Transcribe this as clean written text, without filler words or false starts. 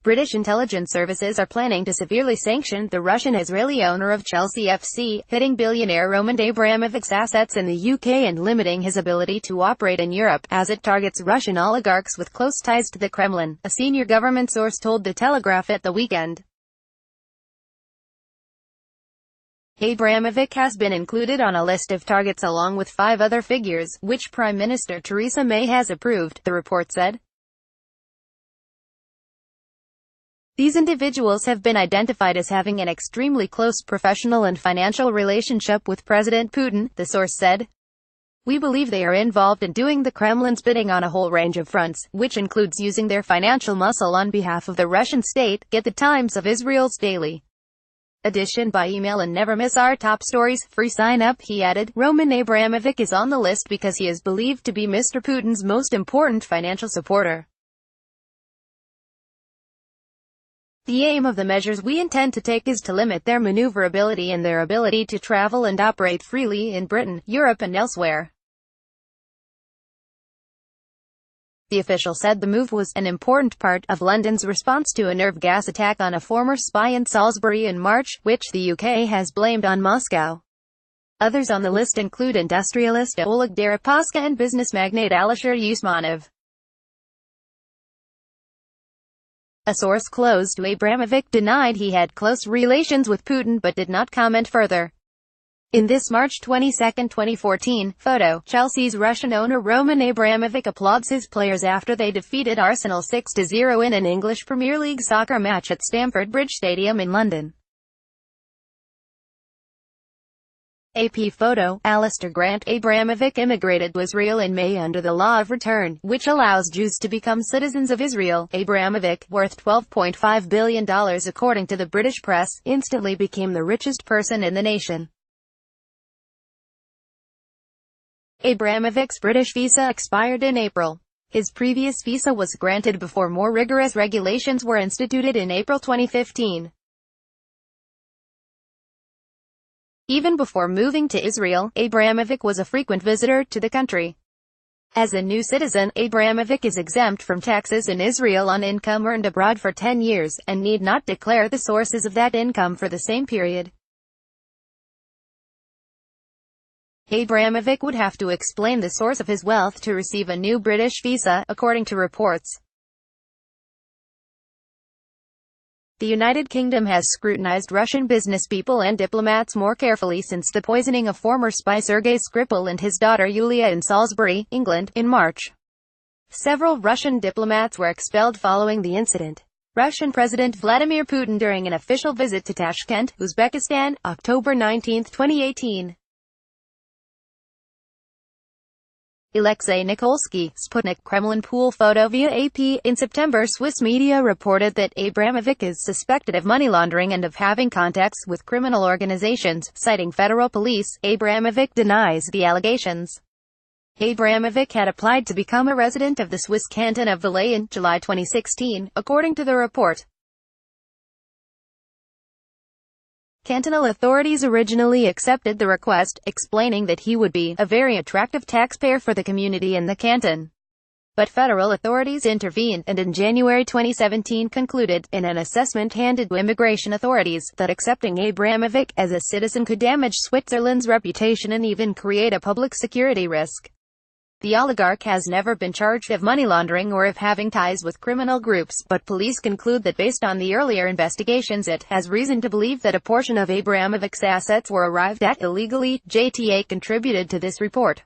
British intelligence services are planning to severely sanction the Russian-Israeli owner of Chelsea FC, hitting billionaire Roman Abramovich's assets in the UK and limiting his ability to operate in Europe, as it targets Russian oligarchs with close ties to the Kremlin, a senior government source told The Telegraph at the weekend. Abramovich has been included on a list of targets along with 5 other figures, which Prime Minister Theresa May has approved, the report said. These individuals have been identified as having an extremely close professional and financial relationship with President Putin, the source said. We believe they are involved in doing the Kremlin's bidding on a whole range of fronts, which includes using their financial muscle on behalf of the Russian state. Get the Times of Israel's daily edition by email and never miss our top stories. Free sign up, he added. Roman Abramovich is on the list because he is believed to be Mr. Putin's most important financial supporter. The aim of the measures we intend to take is to limit their maneuverability and their ability to travel and operate freely in Britain, Europe and elsewhere. The official said the move was an important part of London's response to a nerve gas attack on a former spy in Salisbury in March, which the UK has blamed on Moscow. Others on the list include industrialist Oleg Deripaska and business magnate Alisher Usmanov. A source close to Abramovich denied he had close relations with Putin but did not comment further. In this March 22, 2014, photo, Chelsea's Russian owner Roman Abramovich applauds his players after they defeated Arsenal 6-0 in an English Premier League soccer match at Stamford Bridge Stadium in London. AP photo, Alistair Grant. Abramovich immigrated to Israel in May under the Law of Return, which allows Jews to become citizens of Israel. Abramovich, worth $12.5 billion according to the British press, instantly became the richest person in the nation. Abramovich's British visa expired in April. His previous visa was granted before more rigorous regulations were instituted in April 2015. Even before moving to Israel, Abramovich was a frequent visitor to the country. As a new citizen, Abramovich is exempt from taxes in Israel on income earned abroad for 10 years, and need not declare the sources of that income for the same period. Abramovich would have to explain the source of his wealth to receive a new British visa, according to reports. The United Kingdom has scrutinized Russian businesspeople and diplomats more carefully since the poisoning of former spy Sergei Skripal and his daughter Yulia in Salisbury, England, in March. Several Russian diplomats were expelled following the incident. Russian President Vladimir Putin during an official visit to Tashkent, Uzbekistan, October 19, 2018. Alexei Nikolsky, Sputnik. Kremlin pool photo via AP. In September, Swiss media reported that Abramovich is suspected of money laundering and of having contacts with criminal organizations, citing federal police. Abramovich denies the allegations. Abramovich had applied to become a resident of the Swiss canton of Valais in July 2016, according to the report. Cantonal authorities originally accepted the request, explaining that he would be a very attractive taxpayer for the community in the canton. But federal authorities intervened, and in January 2017 concluded, in an assessment handed to immigration authorities, that accepting Abramovich as a citizen could damage Switzerland's reputation and even create a public security risk. The oligarch has never been charged of money laundering or of having ties with criminal groups, but police conclude that based on the earlier investigations it has reason to believe that a portion of Abramovich's assets were arrived at illegally. JTA contributed to this report.